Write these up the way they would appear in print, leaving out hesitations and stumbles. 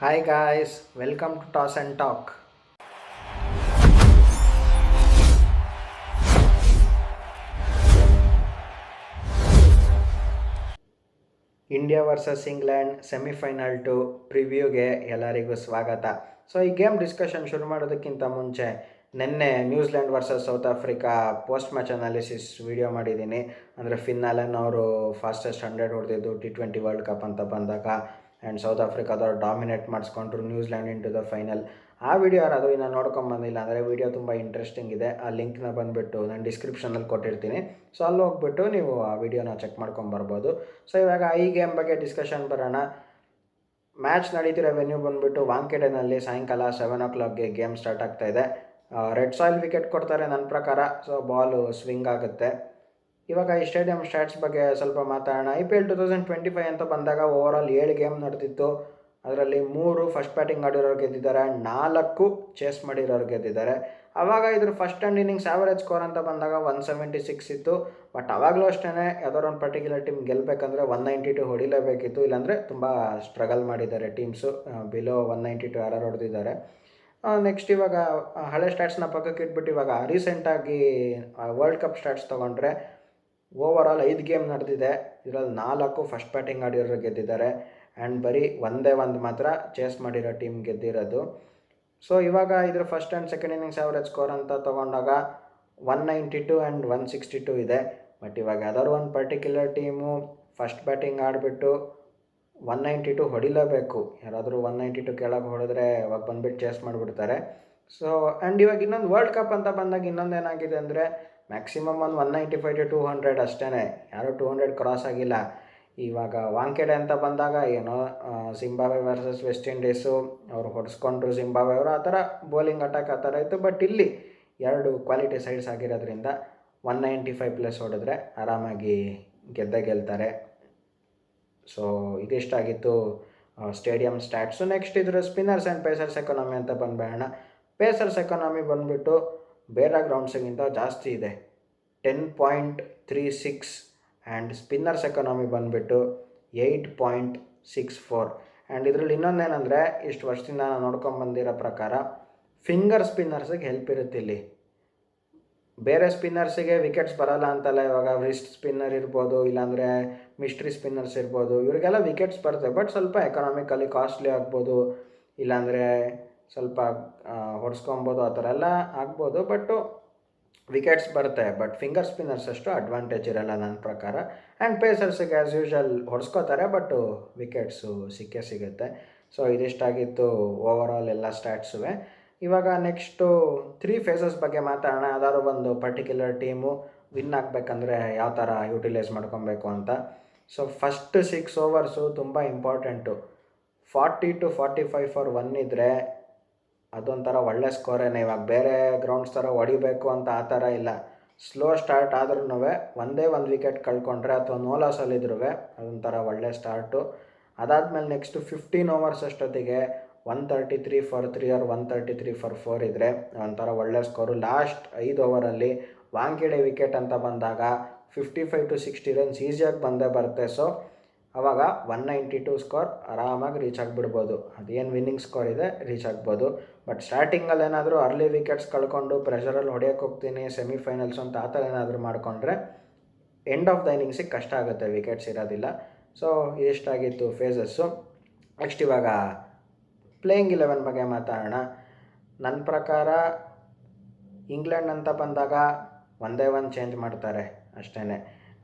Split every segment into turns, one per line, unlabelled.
Hi guys, welcome to Toss and Talk. India versus England semifinal to ಪ್ರಿವ್ಯೂಗೆ ಎಲ್ಲರಿಗೂ ಸ್ವಾಗತ. So ಈ game discussion ಶುರು ಮಾಡೋದಕ್ಕಿಂತ ಮುಂಚೆ ನಿನ್ನೆ New Zealand versus south Africa post match analysis video ಮಾಡಿದ್ದೀನಿ. ಅಂದರೆ ಫಿನ್ನಾಲೆನ್ ಅವರು ಫಾಸ್ಟೆಸ್ಟ್ 100 ಹೊಡೆದಿದ್ದು T20 ವರ್ಲ್ಡ್ ಕಪ್ ಅಂತ ಬಂದಾಗ, ಆ್ಯಂಡ್ ಸೌತ್ ಆಫ್ರಿಕಾದವ್ರು ಡಾಮಿನೇಟ್ ಮಾಡಿಸ್ಕೊಂಡ್ರು New Zealand in to the final. ಆ ವಿಡಿಯೋ ಯಾರಾದರೂ ಇನ್ನೂ ನೋಡ್ಕೊಂಬಂದಿಲ್ಲ ಅಂದರೆ ವಿಡಿಯೋ ತುಂಬ ಇಂಟ್ರೆಸ್ಟಿಂಗ್ ಇದೆ. ಆ ಲಿಂಕ್ನ ಬಂದುಬಿಟ್ಟು ನಾನು ಡಿಸ್ಕ್ರಿಪ್ಷನಲ್ಲಿ ಕೊಟ್ಟಿರ್ತೀನಿ. ಸೊ ಅಲ್ಲಿ ಹೋಗ್ಬಿಟ್ಟು ನೀವು ಆ ವಿಡಿಯೋನ ಚೆಕ್ ಮಾಡ್ಕೊಂಬರ್ಬೋದು. ಸೊ ಇವಾಗ ಈ ಗೇಮ್ ಬಗ್ಗೆ ಡಿಸ್ಕಷನ್ ಬರೋಣ. ಮ್ಯಾಚ್ ನಡೀತಿರೋ ವೆನ್ಯೂ ಬಂದುಬಿಟ್ಟು ವಾಂಖೆಡೆನಲ್ಲಿ ಸಾಯಂಕಾಲ 7 o'clockಗೆ ಗೇಮ್ ಸ್ಟಾರ್ಟ್ ಆಗ್ತಾಯಿದೆ. ರೆಡ್ ಸಾಯಿಲ್ ವಿಕೆಟ್ ಕೊಡ್ತಾರೆ ನನ್ನ ಪ್ರಕಾರ. ಸೊ ಬಾಲು ಸ್ವಿಂಗ್ ಆಗುತ್ತೆ. ಇವಾಗ ಈ ಸ್ಟೇಡಿಯಂ ಸ್ಟ್ಯಾಟ್ಸ್ ಬಗ್ಗೆ ಸ್ವಲ್ಪ ಮಾತಾಡೋಣ. IPL 2025 ಅಂತ ಬಂದಾಗ ಓವರಾಲ್ 7 ಗೇಮ್ ನಡೆದಿತ್ತು. ಅದರಲ್ಲಿ 3 ಫಸ್ಟ್ ಬ್ಯಾಟಿಂಗ್ ಆಡಿರೋರು ಗೆದ್ದಿದ್ದಾರೆ, 4 ಚೇಸ್ ಮಾಡಿರೋರು ಗೆದ್ದಿದ್ದಾರೆ. ಆವಾಗ ಇದ್ರ first and innings average score ಅಂತ ಬಂದಾಗ 176 ಇತ್ತು. ಬಟ್ ಆವಾಗಲೂ ಅಷ್ಟೇ ಯಾವ್ದಾದ್ರು ಒಂದು ಪರ್ಟಿಕ್ಯುಲರ್ ಟೀಮ್ ಗೆಲ್ಲಬೇಕಂದ್ರೆ 192 ಹೊಡಿಲೇಬೇಕಿತ್ತು. ಇಲ್ಲಾಂದರೆ ತುಂಬ ಸ್ಟ್ರಗಲ್ ಮಾಡಿದ್ದಾರೆ ಟೀಮ್ಸು. ಬಿಲೋ 192 ಯಾರು ಹೊಡೆದಿದ್ದಾರೆ. ನೆಕ್ಸ್ಟ್ ಇವಾಗ ಹಳೆ ಸ್ಟ್ಯಾಟ್ಸ್ನ ಪಕ್ಕಕ್ಕೆ ಇಟ್ಬಿಟ್ಟು ಇವಾಗ ರೀಸೆಂಟಾಗಿ ವರ್ಲ್ಡ್ ಕಪ್ ಸ್ಟ್ಯಾಟ್ಸ್ ತೊಗೊಂಡ್ರೆ ಓವರಾಲ್ 5 ಗೇಮ್ ನಡೆದಿದೆ. ಇದರಲ್ಲಿ 4 ಫಸ್ಟ್ ಬ್ಯಾಟಿಂಗ್ ಆಡಿರೋರು ಗೆದ್ದಿದ್ದಾರೆ, ಆ್ಯಂಡ್ ಬರೀ ಒಂದೇ ಮಾತ್ರ ಚೇಸ್ ಮಾಡಿರೋ ಟೀಮ್ ಗೆದ್ದಿರೋದು. ಸೊ ಇವಾಗ ಇದ್ರ first and second innings average score ಅಂತ ತೊಗೊಂಡಾಗ 192 ಆ್ಯಂಡ್ 162 ಇದೆ. ಬಟ್ ಇವಾಗ ಯಾವ್ದಾದ್ರು ಒಂದು ಪರ್ಟಿಕ್ಯುಲರ್ ಟೀಮು ಫಸ್ಟ್ ಬ್ಯಾಟಿಂಗ್ ಆಡಿಬಿಟ್ಟು 192 ಹೊಡಿಲೇಬೇಕು. ಯಾರಾದರೂ 192 ಕೆಳಗೆ ಹೊಡೆದ್ರೆ ಅವಾಗ ಬಂದುಬಿಟ್ಟು ಚೇಸ್ ಮಾಡಿಬಿಡ್ತಾರೆ. ಸೊ ಆ್ಯಂಡ್ ಇವಾಗ ಇನ್ನೊಂದು ವರ್ಲ್ಡ್ ಕಪ್ ಅಂತ ಬಂದಾಗ ಇನ್ನೊಂದು ಏನಾಗಿದೆ ಅಂದರೆ ಮ್ಯಾಕ್ಸಿಮಮ್ ಒಂದು 195 to 200 ಅಷ್ಟೇ, ಯಾರೂ 200 ಕ್ರಾಸ್ ಆಗಿಲ್ಲ. ಇವಾಗ ವಾಂಖೆಡೆ ಅಂತ ಬಂದಾಗ ಏನೋ ಜಿಂಬಾಬ್ವೆ ವರ್ಸಸ್ ವೆಸ್ಟ್ ಇಂಡೀಸು ಅವ್ರು ಹೊಡೆಸ್ಕೊಂಡ್ರು ಜಿಂಬಾಬ್ವೆ ಅವರು, ಆ ಥರ ಬೌಲಿಂಗ್ ಅಟ್ಯಾಕ್ ಆ ಥರ ಇತ್ತು. ಬಟ್ ಇಲ್ಲಿ 2 ಕ್ವಾಲಿಟಿ ಸೈಡ್ಸ್ ಆಗಿರೋದ್ರಿಂದ 195+ ಹೊಡೆದ್ರೆ ಆರಾಮಾಗಿ ಗೆಲ್ತಾರೆ. ಸೊ ಇದಿಷ್ಟಾಗಿತ್ತು ಸ್ಟೇಡಿಯಂ ಸ್ಟ್ಯಾಟ್ಸು. ನೆಕ್ಸ್ಟ್ ಇದ್ರ ಸ್ಪಿನ್ನರ್ಸ್ ಆ್ಯಂಡ್ ಪೇಸರ್ಸ್ ಎಕಾನಮಿ ಅಂತ ಬಂದ್ಬೇಡ. ಪೇಸರ್ಸ್ ಎಕಾನಮಿ ಬಂದುಬಿಟ್ಟು ಬೇರೆ ಗ್ರೌಂಡ್ಸಿಗಿಂತ ಜಾಸ್ತಿ ಇದೆ, 10.36. ಆ್ಯಂಡ್ ಸ್ಪಿನ್ನರ್ಸ್ ಎಕಾನಮಿ ಬಂದುಬಿಟ್ಟು 8.64. ಆ್ಯಂಡ್ ಇದರಲ್ಲಿ ಇನ್ನೊಂದೇನೆಂದರೆ ಇಷ್ಟು ವರ್ಷದಿಂದ ನಾನು ನೋಡ್ಕೊಂಬಂದಿರೋ ಪ್ರಕಾರ ಫಿಂಗರ್ ಸ್ಪಿನ್ನರ್ಸಿಗೆ ಹೆಲ್ಪ್ ಇರುತ್ತೆ ಇಲ್ಲಿ. ಬೇರೆ ಸ್ಪಿನ್ನರ್ಸಿಗೆ ವಿಕೆಟ್ಸ್ ಬರೋಲ್ಲ ಅಂತಲ್ಲ. ಇವಾಗ ರಿಸ್ಟ್ ಸ್ಪಿನ್ನರ್ ಇರ್ಬೋದು, ಇಲ್ಲಾಂದರೆ ಮಿಸ್ಟ್ರಿ ಸ್ಪಿನ್ನರ್ಸ್ ಇರ್ಬೋದು, ಇವರಿಗೆಲ್ಲ ವಿಕೆಟ್ಸ್ ಬರ್ತವೆ. ಬಟ್ ಸ್ವಲ್ಪ ಎಕನಾಮಿಕಲಿ ಕಾಸ್ಟ್ಲಿ ಆಗ್ಬೋದು, ಇಲ್ಲಾಂದರೆ ಸ್ವಲ್ಪ ಹೊಡೆಸ್ಕೊಬೋದು, ಆ ಥರ ಎಲ್ಲ ಆಗ್ಬೋದು. ಬಟ್ಟು ವಿಕೆಟ್ಸ್ ಬರುತ್ತೆ. ಬಟ್ ಫಿಂಗರ್ ಸ್ಪಿನ್ನರ್ಸ್ ಅಷ್ಟು ಅಡ್ವಾಂಟೇಜ್ ಇರೋಲ್ಲ ನನ್ನ ಪ್ರಕಾರ. ಆ್ಯಂಡ್ ಪೇಸರ್ಸಿಗೆ ಆ್ಯಸ್ ಯೂಶ್ವಲ್ ಹೊಡೆಸ್ಕೋತಾರೆ, ಬಟ್ಟು ವಿಕೆಟ್ಸು ಸಿಗುತ್ತೆ. ಸೊ ಇದಿಷ್ಟಾಗಿತ್ತು ಓವರಾಲ್ ಎಲ್ಲ ಸ್ಟ್ಯಾಟ್ಸುವೆ. ಇವಾಗ ನೆಕ್ಸ್ಟು 3 ಫೇಸಸ್ ಬಗ್ಗೆ ಮಾತಾಡೋಣ. ಯಾವ್ದಾದ್ರು ಒಂದು ಪರ್ಟಿಕ್ಯುಲರ್ ಟೀಮು ವಿನ್ ಆಗಬೇಕಂದ್ರೆ ಯಾವ ಥರ ಯೂಟಿಲೈಸ್ ಮಾಡ್ಕೊಬೇಕು ಅಂತ. ಸೊ ಫಸ್ಟ್ 6 ಓವರ್ಸು ತುಂಬ ಇಂಪಾರ್ಟೆಂಟು. 40 to 45 ಫಾರ್ 1 ಇದ್ದರೆ ಅದೊಂಥರ ಒಳ್ಳೆ ಸ್ಕೋರೇನೆ. ಇವಾಗ ಬೇರೆ ಗ್ರೌಂಡ್ಸ್ ಥರ ಹೊಡಿಬೇಕು ಅಂತ ಆ ಥರ ಇಲ್ಲ. ಸ್ಲೋ ಸ್ಟಾರ್ಟ್ ಆದ್ರೂ ಒಂದೇ ಒಂದು ವಿಕೆಟ್ ಕಳ್ಕೊಂಡ್ರೆ ಅಥವಾ ನೋ ಲಾಸಲ್ಲಿದ್ರೂ ಅದೊಂಥರ ಒಳ್ಳೆ ಸ್ಟಾರ್ಟು. ಅದಾದಮೇಲೆ ನೆಕ್ಸ್ಟು 15 ಓವರ್ಸ್ ಅಷ್ಟೊತ್ತಿಗೆ 133 ಫಾರ್ 3 ಆರ್ 133 ಫಾರ್ 4 ಇದ್ದರೆ ಒಂಥರ ಒಳ್ಳೆ ಸ್ಕೋರು. ಲಾಸ್ಟ್ 5 ಓವರಲ್ಲಿ ವಾಂಖೆಡೆ ವಿಕೆಟ್ ಅಂತ ಬಂದಾಗ 55 to 60 ರನ್ಸ್ ಈಸಿಯಾಗಿ ಬಂದೇ ಬರುತ್ತೆ. ಸೊ ಆವಾಗ 192 ಸ್ಕೋರ್ ಆರಾಮಾಗಿ ರೀಚ್ ಆಗಿಬಿಡ್ಬೋದು. ಅದೇನು ವಿನ್ನಿಂಗ್ ಸ್ಕೋರ್ ಇದೆ ರೀಚ್ ಆಗ್ಬೋದು. ಬಟ್ ಸ್ಟಾರ್ಟಿಂಗಲ್ಲಿ ಏನಾದರೂ ಅರ್ಲಿ ವಿಕೆಟ್ಸ್ ಕಳ್ಕೊಂಡು ಪ್ರೆಷರಲ್ಲಿ ಹೊಡೆಯೋಕ್ಕೆ ಹೋಗ್ತೀನಿ ಸೆಮಿಫೈನಲ್ಸ್ ಅಂತ ಆ ಥರ ಏನಾದರೂ ಮಾಡಿಕೊಂಡ್ರೆ ಎಂಡ್ ಆಫ್ ದ ಇನ್ನಿಂಗ್ಸಿಗೆ ಕಷ್ಟ ಆಗುತ್ತೆ, ವಿಕೆಟ್ಸ್ ಇರೋದಿಲ್ಲ. ಸೊ ಇಷ್ಟಾಗಿತ್ತು ಫೇಸಸ್ಸು. ನೆಕ್ಸ್ಟ್ ಇವಾಗ ಪ್ಲೇಯಿಂಗ್ 11 ಬಗ್ಗೆ ಮಾತಾಡೋಣ. ನನ್ನ ಪ್ರಕಾರ ಇಂಗ್ಲೆಂಡ್ ಅಂತ ಬಂದಾಗ ಒಂದೇ ಒಂದು ಚೇಂಜ್ ಮಾಡ್ತಾರೆ ಅಷ್ಟೇ.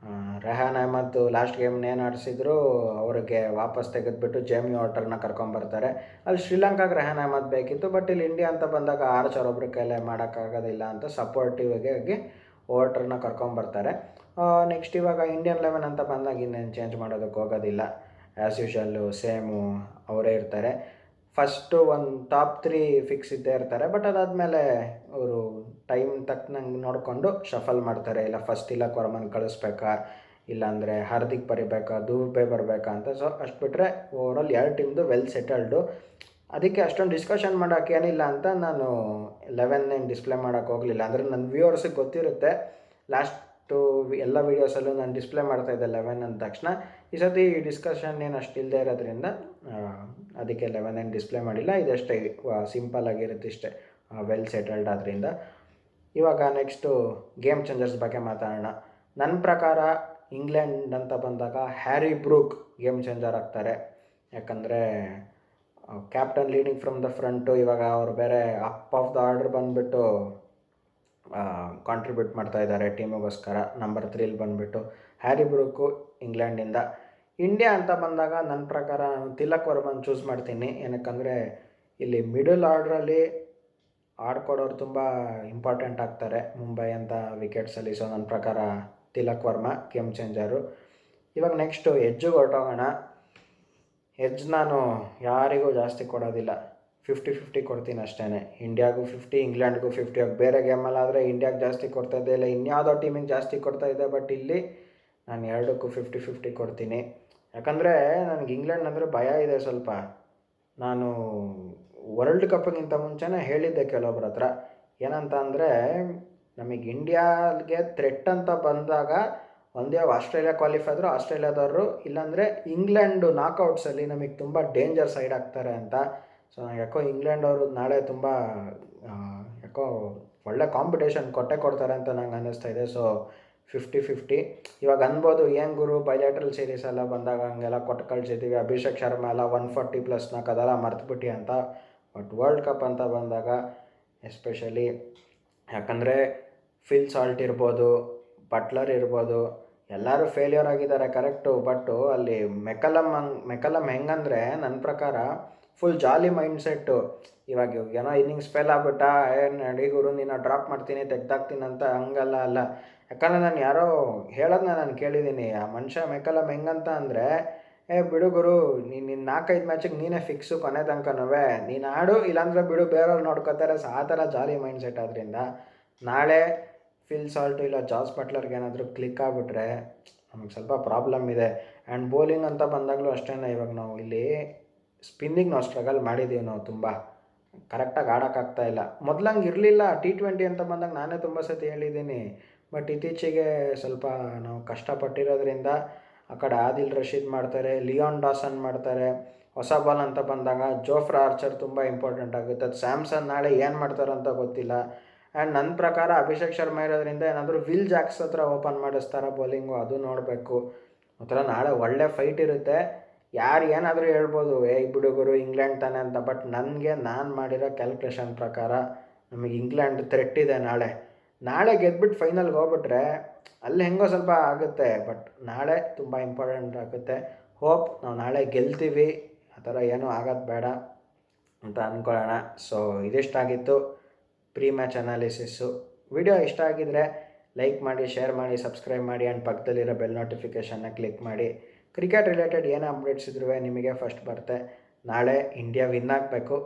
ರೆಹಾನ್ ಅಹ್ಮದ್ ಲಾಸ್ಟ್ ಗೇಮ್ನೇನು ಆಡಿಸಿದ್ರು ಅವ್ರಿಗೆ ವಾಪಸ್ ತೆಗೆದುಬಿಟ್ಟು ಜೇಮಿ ವಾಟರ್ನ ಕರ್ಕೊಂಬರ್ತಾರೆ. ಅಲ್ಲಿ ಶ್ರೀಲಂಕಾಗೆ ರೆಹಾನ್ ಅಹ್ಮದ್ ಬೇಕಿತ್ತು. ಬಟ್ ಇಲ್ಲಿ ಇಂಡಿಯಾ ಅಂತ ಬಂದಾಗ ಆರ್ಚರ್ ಒಬ್ಬರ ಕೈಲೇ ಮಾಡೋಕ್ಕಾಗೋದಿಲ್ಲ ಅಂತ ಸಪೋರ್ಟಿವ್ಗೆ ವಾಟರ್ನ ಕರ್ಕೊಂಬರ್ತಾರೆ. ನೆಕ್ಸ್ಟ್ ಇವಾಗ ಇಂಡಿಯನ್ 11 ಅಂತ ಬಂದಾಗ ಇನ್ನೇನು ಚೇಂಜ್ ಮಾಡೋದಕ್ಕೆ ಹೋಗೋದಿಲ್ಲ. ಆ್ಯಸ್ ಯೂಶ್ವಲ್ಲು ಸೇಮು ಅವರೇ ಇರ್ತಾರೆ. ಫಸ್ಟು ಒಂದು ಟಾಪ್ 3 ಫಿಕ್ಸ್ ಇದ್ದೇ ಇರ್ತಾರೆ. ಬಟ್ ಅದಾದಮೇಲೆ ಅವರು ಟೈಮ್ ತಕ್ಕನಂಗೆ ನೋಡಿಕೊಂಡು ಶಫಲ್ ಮಾಡ್ತಾರೆ. ಇಲ್ಲ ಫಸ್ಟ್ ಇಲ್ಲ ಕೊರಮನ್ ಕಳಿಸ್ಬೇಕಾ, ಇಲ್ಲಾಂದರೆ ಹಾರ್ದಿಕ್ ಬರಿಬೇಕಾ, ದುಬೆ ಬರಬೇಕಾ ಅಂತ. ಸೊ ಅಷ್ಟು ಬಿಟ್ಟರೆ ಓವರಾಲ್ 2 ಟೀಮ್ದು ವೆಲ್ ಸೆಟಲ್ಡು. ಅದಕ್ಕೆ ಅಷ್ಟೊಂದು ಡಿಸ್ಕಷನ್ ಮಾಡೋಕ್ಕೇನಿಲ್ಲ ಅಂತ ನಾನು 11 ಏನು ಡಿಸ್ಪ್ಲೇ ಮಾಡೋಕ್ಕೆ ಹೋಗಲಿಲ್ಲ. ಅಂದರೆ ನನ್ನ ವ್ಯೂವರ್ಸಿಗೆ ಗೊತ್ತಿರುತ್ತೆ. ಲಾಸ್ಟು ಎಲ್ಲ ವೀಡಿಯೋಸಲ್ಲೂ ನಾನು ಡಿಸ್ಪ್ಲೇ ಮಾಡ್ತಾಯಿದ್ದೆ 11 ಅಂದ ತಕ್ಷಣ ಈ ಸತಿ ಈ ಡಿಸ್ಕಷನ್ ಏನು ಅಷ್ಟು ಇಲ್ಲದೆ ಇರೋದ್ರಿಂದ ಅದಕ್ಕೆ 11 ಏನು ಡಿಸ್ಪ್ಲೇ ಮಾಡಿಲ್ಲ. ಇದಷ್ಟೇ ಸಿಂಪಲ್ ಆಗಿರುತ್ತೆ ಇಷ್ಟೇ, ವೆಲ್ ಸೆಟಲ್ಡ್ ಆದ್ದರಿಂದ. ಇವಾಗ ನೆಕ್ಸ್ಟು ಗೇಮ್ ಚೇಂಜರ್ಸ್ ಬಗ್ಗೆ ಮಾತಾಡೋಣ. ನನ್ನ ಪ್ರಕಾರ ಇಂಗ್ಲೆಂಡ್ ಅಂತ ಬಂದಾಗ ಹ್ಯಾರಿ ಬ್ರೂಕ್ ಗೇಮ್ ಚೇಂಜರ್ ಆಗ್ತಾರೆ. ಯಾಕಂದರೆ captain leading from the front, ಇವಾಗ ಅವರು ಬೇರೆ ಅಪ್ ಆಫ್ ದ ಆರ್ಡರ್ ಬಂದುಬಿಟ್ಟು ಕಾಂಟ್ರಿಬ್ಯೂಟ್ ಮಾಡ್ತಾ ಇದ್ದಾರೆ ಟೀಮಿಗೋಸ್ಕರ. ನಂಬರ್ 3 ಬಂದುಬಿಟ್ಟು ಹ್ಯಾರಿ ಬ್ರೂಕು ಇಂಗ್ಲೆಂಡಿಂದ. ಇಂಡಿಯಾ ಅಂತ ಬಂದಾಗ ನನ್ನ ಪ್ರಕಾರ ನಾನು ತಿಲಕ್ ವರ್ಮನ್ ಚೂಸ್ ಮಾಡ್ತೀನಿ. ಏನಕ್ಕಂದರೆ ಇಲ್ಲಿ ಮಿಡಲ್ ಆರ್ಡ್ರಲ್ಲಿ ಆಡ್ಕೊಡೋರು ತುಂಬ ಇಂಪಾರ್ಟೆಂಟ್ ಆಗ್ತಾರೆ ಮುಂಬೈ ಅಂತ ವಿಕೆಟ್ಸಲ್ಲಿ. ಸೊ ನನ್ನ ಪ್ರಕಾರ ತಿಲಕ್ ವರ್ಮ ಗೇಮ್ ಚೇಂಜರು. ಇವಾಗ ನೆಕ್ಸ್ಟು ಎಜ್ಜಿಗೆ ಹೊರಟೋಗೋಣ. ಎಡ್ಜ್ ನಾನು ಯಾರಿಗೂ ಜಾಸ್ತಿ ಕೊಡೋದಿಲ್ಲ, 50-50 ಕೊಡ್ತೀನಿ ಅಷ್ಟೇ. ಇಂಡಿಯಾಗೂ 50, ಇಂಗ್ಲೆಂಡ್ಗೂ 50. ಬೇರೆ ಗೇಮಲ್ಲಾದರೆ ಇಂಡಿಯಾಗೆ ಜಾಸ್ತಿ ಕೊಡ್ತಾಯಿದ್ದೆ, ಇಲ್ಲ ಇನ್ಯಾವುದೋ ಟೀಮಿಗೆ ಜಾಸ್ತಿ ಕೊಡ್ತಾಯಿದ್ದೆ. ಬಟ್ ಇಲ್ಲಿ ನಾನು ಎರಡಕ್ಕೂ 50-50 ಕೊಡ್ತೀನಿ. ಯಾಕಂದರೆ ನನಗೆ ಇಂಗ್ಲೆಂಡ್ ಅಂದರೆ ಭಯ ಇದೆ ಸ್ವಲ್ಪ. ನಾನು ವರ್ಲ್ಡ್ ಕಪ್ಗಿಂತ ಮುಂಚೆನೇ ಹೇಳಿದ್ದೆ ಕೆಲವೊಬ್ಬರ ಹತ್ರ, ಏನಂತ ಅಂದರೆ ನಮಗೆ ಇಂಡಿಯಾಗೆ ಥ್ರೆಟ್ ಅಂತ ಬಂದಾಗ ಒಂದೇ ಆಸ್ಟ್ರೇಲಿಯಾ ಕ್ವಾಲಿಫೈ ಆದರೂ ಆಸ್ಟ್ರೇಲಿಯಾದವರು, ಇಲ್ಲಾಂದರೆ ಇಂಗ್ಲೆಂಡು ನಾಕೌಟ್ಸಲ್ಲಿ ನಮಗೆ ತುಂಬ ಡೇಂಜರ್ ಸೈಡ್ ಆಗ್ತಾರೆ ಅಂತ. ಸೊ ಯಾಕೋ ಇಂಗ್ಲೆಂಡ್ ಅವರು ನಾಳೆ ತುಂಬ ಯಾಕೋ ಒಳ್ಳೆ ಕಾಂಪಿಟೇಷನ್ ಕೊಡ್ತಾರೆ ಅಂತ ನಂಗೆ ಅನ್ನಿಸ್ತಾ ಇದೆ. ಸೊ 50-50. ಇವಾಗ ಅನ್ಬೋದು ಏನು ಗುರು ಬೈಲ್ಯಾಟ್ರಲ್ ಸೀರೀಸ್ ಎಲ್ಲ ಬಂದಾಗ ಹಂಗೆಲ್ಲ ಕೊಟ್ಟು ಕಳಿಸಿದ್ದೀವಿ, ಅಭಿಷೇಕ್ ಶರ್ಮಾ ಎಲ್ಲ 140+ ಅದೆಲ್ಲ ಮರ್ತುಬಿಟ್ಟು ಅಂತ. ಬಟ್ ವರ್ಲ್ಡ್ ಕಪ್ ಅಂತ ಬಂದಾಗ ಎಸ್ಪೆಷಲಿ, ಯಾಕಂದರೆ ಫಿಲ್ ಸಾಲ್ಟ್ ಇರ್ಬೋದು, ಬಟ್ಲರ್ ಇರ್ಬೋದು, ಎಲ್ಲರೂ ಫೇಲ್ಯೂರ್ ಆಗಿದ್ದಾರೆ ಕರೆಕ್ಟು. ಬಟ್ಟು ಅಲ್ಲಿ ಮೆಕಲಮ್ ಹೆಂಗಂದರೆ ನನ್ನ ಪ್ರಕಾರ ಫುಲ್ ಜಾಲಿ ಮೈಂಡ್ಸೆಟ್ಟು. ಇವಾಗ ಏನೋ ಇನ್ನಿಂಗ್ಸ್ ಫೇಲ್ ಆಗ್ಬಿಟ್ಟ, ನಡಿ ಗುರು ನೀನು ಡ್ರಾಪ್ ಮಾಡ್ತೀನಿ ತೆಗ್ದಾಕ್ತೀನಿ ಅಂತ ಹಂಗಲ್ಲ ಅಲ್ಲ. ಯಾಕಂದರೆ ನಾನು ಯಾರೋ ಹೇಳೋದನ್ನ ನಾನು ಕೇಳಿದ್ದೀನಿ. ಆ ಮನುಷ್ಯ ಮೆಕಲಮ್ ಹೆಂಗಂತ ಅಂದರೆ, ಬಿಡು ಗುರು ನೀನು 4-5 ಮ್ಯಾಚಿಗೆ ನೀನೇ ಫಿಕ್ಸು ಕೊನೆ ತನಕನೂ, ನೀನು ಆಡು ಇಲ್ಲಾಂದರೆ ಬಿಡು ಬೇರೆಯವ್ರು ನೋಡ್ಕೋತಾರೆ. ಸೊ ಆ ಥರ ಜಾಲಿ ಮೈಂಡ್ಸೆಟ್ ಆದ್ದರಿಂದ ನಾಳೆ ಫಿಲ್ ಸಾಲ್ಟು ಇಲ್ಲ ಜಾಸ್ ಬಟ್ಲರ್ಗೆ ಏನಾದರೂ ಕ್ಲಿಕ್ ಆಗಿಬಿಟ್ರೆ ನಮಗೆ ಸ್ವಲ್ಪ ಪ್ರಾಬ್ಲಮ್ ಇದೆ. ಆ್ಯಂಡ್ ಬೌಲಿಂಗ್ ಅಂತ ಬಂದಾಗಲೂ ಅಷ್ಟೇ, ಇವಾಗ ನಾವು ಇಲ್ಲಿ ಸ್ಪಿನ್ನಿಂಗ್ ನಾವು ಸ್ಟ್ರಗಲ್ ಮಾಡಿದ್ದೀವಿ, ನಾವು ತುಂಬ ಕರೆಕ್ಟಾಗಿ ಆಡೋಕ್ಕಾಗ್ತಾಯಿಲ್ಲ. ಮೊದಲಂಗೆ ಇರಲಿಲ್ಲ. T20 ಅಂತ ಬಂದಾಗ ನಾನೇ ತುಂಬ ಸತಿ ಹೇಳಿದ್ದೀನಿ. ಬಟ್ ಇತ್ತೀಚೆಗೆ ಸ್ವಲ್ಪ ನಾವು ಕಷ್ಟಪಟ್ಟಿರೋದ್ರಿಂದ ಆ ಕಡೆ ಆದಿಲ್ ರಶೀದ್ ಮಾಡ್ತಾರೆ, ಲಿಯಾನ್ ಡಾಸನ್ ಮಾಡ್ತಾರೆ. ಹೊಸ ಬಾಲ್ ಅಂತ ಬಂದಾಗ ಜೋಫ್ರಾ ಆರ್ಚರ್ ತುಂಬ ಇಂಪಾರ್ಟೆಂಟ್ ಆಗುತ್ತೆ. ಅದು ಸ್ಯಾಮ್ಸನ್ ನಾಳೆ ಏನು ಮಾಡ್ತಾರಂತ ಗೊತ್ತಿಲ್ಲ. ಆ್ಯಂಡ್ ನನ್ನ ಪ್ರಕಾರ ಅಭಿಷೇಕ್ ಶರ್ಮಾ ಇರೋದ್ರಿಂದ ಏನಾದರೂ ವಿಲ್ ಜಾಕ್ಸ್ ಹತ್ರ ಓಪನ್ ಮಾಡಿಸ್ತಾರ ಬೌಲಿಂಗು, ಅದು ನೋಡಬೇಕು. ಒಂಥರ ನಾಳೆ ಒಳ್ಳೆ ಫೈಟ್ ಇರುತ್ತೆ. ಯಾರು ಏನಾದರೂ ಹೇಳ್ಬೋದು ಬಿಡುಗರು ಇಂಗ್ಲೆಂಡ್ ತಾನೆ ಅಂತ. ಬಟ್ ನಾನು ಮಾಡಿರೋ ಕ್ಯಾಲ್ಕುಲೇಷನ್ ಪ್ರಕಾರ ನಮಗೆ ಇಂಗ್ಲೆಂಡ್ ಥ್ರೆಟ್ ಇದೆ ನಾಳೆ ಗೆದ್ಬಿಟ್ಟು ಫೈನಲ್ಗೆ ಹೋಗ್ಬಿಟ್ರೆ ಅಲ್ಲಿ ಹೆಂಗೋ ಸ್ವಲ್ಪ ಆಗುತ್ತೆ. ಬಟ್ ನಾಳೆ ತುಂಬ ಇಂಪಾರ್ಟೆಂಟ್ ಆಗುತ್ತೆ. ಹೋಪ್ ನಾವು ನಾಳೆ ಗೆಲ್ತೀವಿ, ಆ ಥರ ಏನೂ ಆಗೋದು ಬೇಡ ಅಂತ ಅಂದ್ಕೊಳ್ಳೋಣ. ಸೊ ಇದಿಷ್ಟಾಗಿತ್ತು ಪ್ರೀ ಮ್ಯಾಚ್ ಅನಾಲಿಸಿಸ್ಸು. ವಿಡಿಯೋ ಇಷ್ಟ ಆಗಿದರೆ ಲೈಕ್ ಮಾಡಿ, ಶೇರ್ ಮಾಡಿ, ಸಬ್ಸ್ಕ್ರೈಬ್ ಮಾಡಿ ಆ್ಯಂಡ್ ಪಕ್ಕದಲ್ಲಿರೋ ಬೆಲ್ ನೋಟಿಫಿಕೇಷನ್ನ ಕ್ಲಿಕ್ ಮಾಡಿ. ಕ್ರಿಕೆಟ್ ರಿಲೇಟೆಡ್ ಏನೇ ಅಪ್ಡೇಟ್ಸ್ ಇದ್ರೂ ನಿಮಗೆ ಫಸ್ಟ್ ಬರುತ್ತೆ. ನಾಳೆ ಇಂಡಿಯಾ ವಿನ್ ಆಗಬೇಕು.